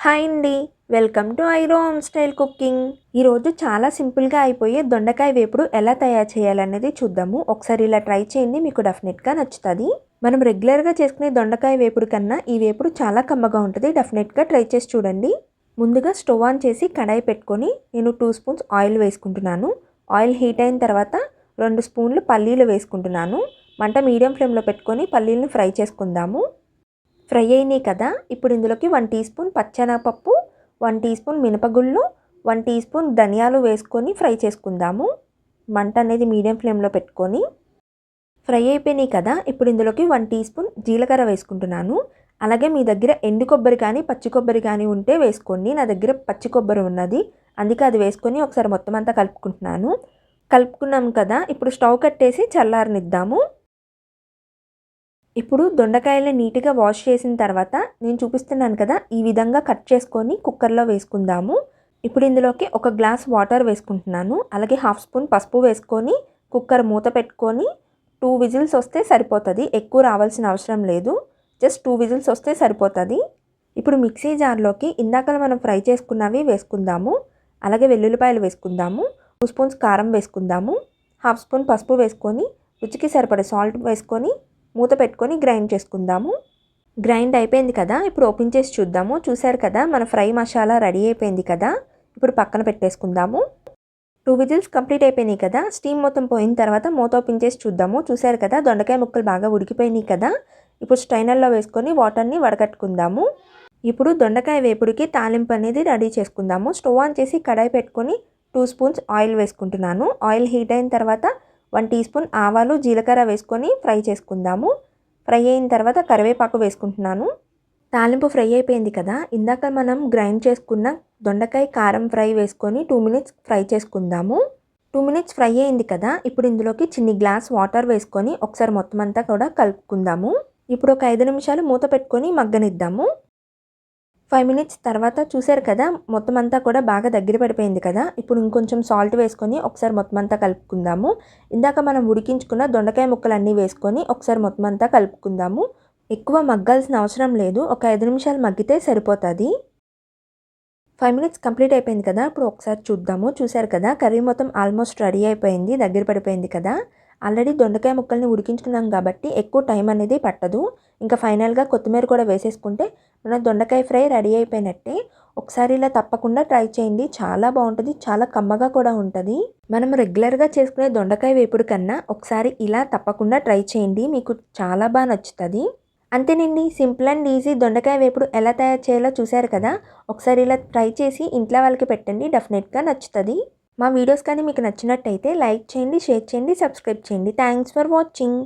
Hi అండి. Welcome to ఐరో home style cooking. ఈరోజు చాలా సింపుల్గా అయిపోయే దొండకాయ వేపుడు ఎలా తయారు చేయాలనేది చూద్దాము. ఒకసారి ఇలా ట్రై చేయండి, మీకు డెఫినెట్గా నచ్చుతుంది. మనం రెగ్యులర్గా చేసుకునే దొండకాయ వేపుడు కన్నా ఈ వేపుడు చాలా కమ్మగా ఉంటుంది. డెఫినెట్గా ట్రై చేసి చూడండి. ముందుగా స్టవ్ ఆన్ చేసి కడాయి పెట్టుకొని నేను 2 స్పూన్స్ ఆయిల్ వేసుకుంటున్నాను. ఆయిల్ హీట్ అయిన తర్వాత 2 స్పూన్లు పల్లీలు వేసుకుంటున్నాను. మంట మీడియం ఫ్లేమ్లో పెట్టుకొని పల్లీలను ఫ్రై చేసుకుందాము. ఫ్రై అయినాయి కదా, ఇప్పుడు ఇందులోకి 1 టీ స్పూన్ పచ్చెనగపప్పు, 1 టీ స్పూన్ మినపగుళ్ళు, 1 టీ స్పూన్ ధనియాలు వేసుకొని ఫ్రై చేసుకుందాము. మంట అనేది మీడియం ఫ్లేమ్లో పెట్టుకొని ఫ్రై అయిపోయినాయి కదా, ఇప్పుడు ఇందులోకి 1 టీ స్పూన్ జీలకర్ర వేసుకుంటున్నాను. అలాగే మీ దగ్గర ఎండు కొబ్బరి కానీ పచ్చి కొబ్బరి కానీ ఉంటే వేసుకోండి. నా దగ్గర పచ్చి కొబ్బరి ఉన్నది, అందుకే అది వేసుకొని ఒకసారి మొత్తం అంతా కలుపుకుంటున్నాను. కలుపుకున్నాం కదా, ఇప్పుడు స్టవ్ కట్టేసి చల్లారనిద్దాము. ఇప్పుడు దొండకాయలను నీట్గా వాష్ చేసిన తర్వాత నేను చూపిస్తున్నాను కదా, ఈ విధంగా కట్ చేసుకొని కుక్కర్లో వేసుకుందాము. ఇప్పుడు ఇందులోకి 1 గ్లాస్ వాటర్ వేసుకుంటున్నాను. అలాగే 1/2 స్పూన్ పసుపు వేసుకొని కుక్కర్ మూత పెట్టుకొని 2 విజిల్స్ వస్తే సరిపోతుంది. ఎక్కువ రావాల్సిన అవసరం లేదు, జస్ట్ 2 విజిల్స్ వస్తే సరిపోతుంది. ఇప్పుడు మిక్సీ జార్లోకి ఇందాక మనం ఫ్రై చేసుకున్నవి వేసుకుందాము. అలాగే వెల్లుల్లిపాయలు వేసుకుందాము. 2 స్పూన్స్ కారం వేసుకుందాము. 1/2 స్పూన్ పసుపు వేసుకొని రుచికి సరిపడే సాల్ట్ వేసుకొని మూత పెట్టుకొని గ్రైండ్ చేసుకుందాము. గ్రైండ్ అయిపోయింది కదా, ఇప్పుడు ఓపెన్ చేసి చూద్దాము. చూసారు కదా, మన ఫ్రై మసాలా రెడీ అయిపోయింది కదా, ఇప్పుడు పక్కన పెట్టేసుకుందాము. 2 విజిల్స్ కంప్లీట్ అయిపోయినాయి కదా, స్టీమ్ మొత్తం పోయిన తర్వాత మూత ఓపెన్ చేసి చూద్దాము. చూసారు కదా, దొండకాయ ముక్కలు బాగా ఉడికిపోయినాయి కదా, ఇప్పుడు స్ట్రైనర్లో వేసుకొని వాటర్ని వడకట్టుకుందాము. ఇప్పుడు దొండకాయ వేపుడికి తాలింపు అనేది రెడీ చేసుకుందాము. స్టవ్ ఆన్ చేసి కడాయి పెట్టుకొని 2 స్పూన్స్ ఆయిల్ వేసుకుంటున్నాను. ఆయిల్ హీట్ అయిన తర్వాత 1 టీ స్పూన్ ఆవాలు జీలకర్ర వేసుకొని ఫ్రై చేసుకుందాము. ఫ్రై అయిన తర్వాత కరివేపాకు వేసుకుంటున్నాను. తాలింపు ఫ్రై అయిపోయింది కదా, ఇందాక మనం గ్రైండ్ చేసుకున్న దొండకాయ కారం ఫ్రై వేసుకొని 2 మినిట్స్ ఫ్రై చేసుకుందాము. 2 మినిట్స్ ఫ్రై అయింది కదా, ఇప్పుడు ఇందులోకి చిన్ని గ్లాస్ వాటర్ వేసుకొని ఒకసారి మొత్తం అంతా కూడా కలుపుకుందాము. ఇప్పుడు ఒక 5 నిమిషాలు మూత పెట్టుకొని మగ్గనిద్దాము. 5 మినిట్స్ తర్వాత చూసారు కదా, మొత్తం అంతా కూడా బాగా దగ్గర పడిపోయింది కదా, ఇప్పుడు ఇంకొంచెం సాల్ట్ వేసుకొని ఒకసారి మొత్తం అంతా కలుపుకుందాము. ఇందాక మనం ఉడికించుకున్న దొండకాయ ముక్కలన్నీ వేసుకొని ఒకసారి మొత్తం అంతా కలుపుకుందాము. ఎక్కువ మగ్గాల్సిన అవసరం లేదు, ఒక 5 నిమిషాలు మగ్గితే సరిపోతుంది. 5 మినిట్స్ కంప్లీట్ అయిపోయింది కదా, ఇప్పుడు ఒకసారి చూద్దాము. చూసారు కదా, కర్రీ మొత్తం ఆల్మోస్ట్ రెడీ అయిపోయింది, దగ్గర పడిపోయింది కదా. ఆల్రెడీ దొండకాయ ముక్కల్ని ఉడికించుకున్నాం కాబట్టి ఎక్కువ టైం అనేది పట్టదు. ఇంకా ఫైనల్గా కొత్తిమీర కూడా వేసేసుకుంటే మన దొండకాయ ఫ్రై రెడీ అయిపోయినట్టే. ఒకసారి ఇలా తప్పకుండా ట్రై చేయండి, చాలా బాగుంటుంది, చాలా కమ్మగా కూడా ఉంటుంది. మనం రెగ్యులర్గా చేసుకునే దొండకాయ వేపుడు కన్నా ఒకసారి ఇలా తప్పకుండా ట్రై చేయండి, మీకు చాలా బాగా నచ్చుతుంది. అంతేనండి, సింపుల్ అండ్ ఈజీ దొండకాయ వేపుడు ఎలా తయారు చేయాలో చూసారు కదా. ఒకసారి ఇలా ట్రై చేసి ఇంట్లో వాళ్ళకి పెట్టండి, డెఫినెట్గా నచ్చుతుంది. మా వీడియోస్ కానీ మీకు నచ్చినట్టయితే లైక్ చేయండి, షేర్ చేయండి, సబ్స్క్రైబ్ చేయండి. Thanks for watching.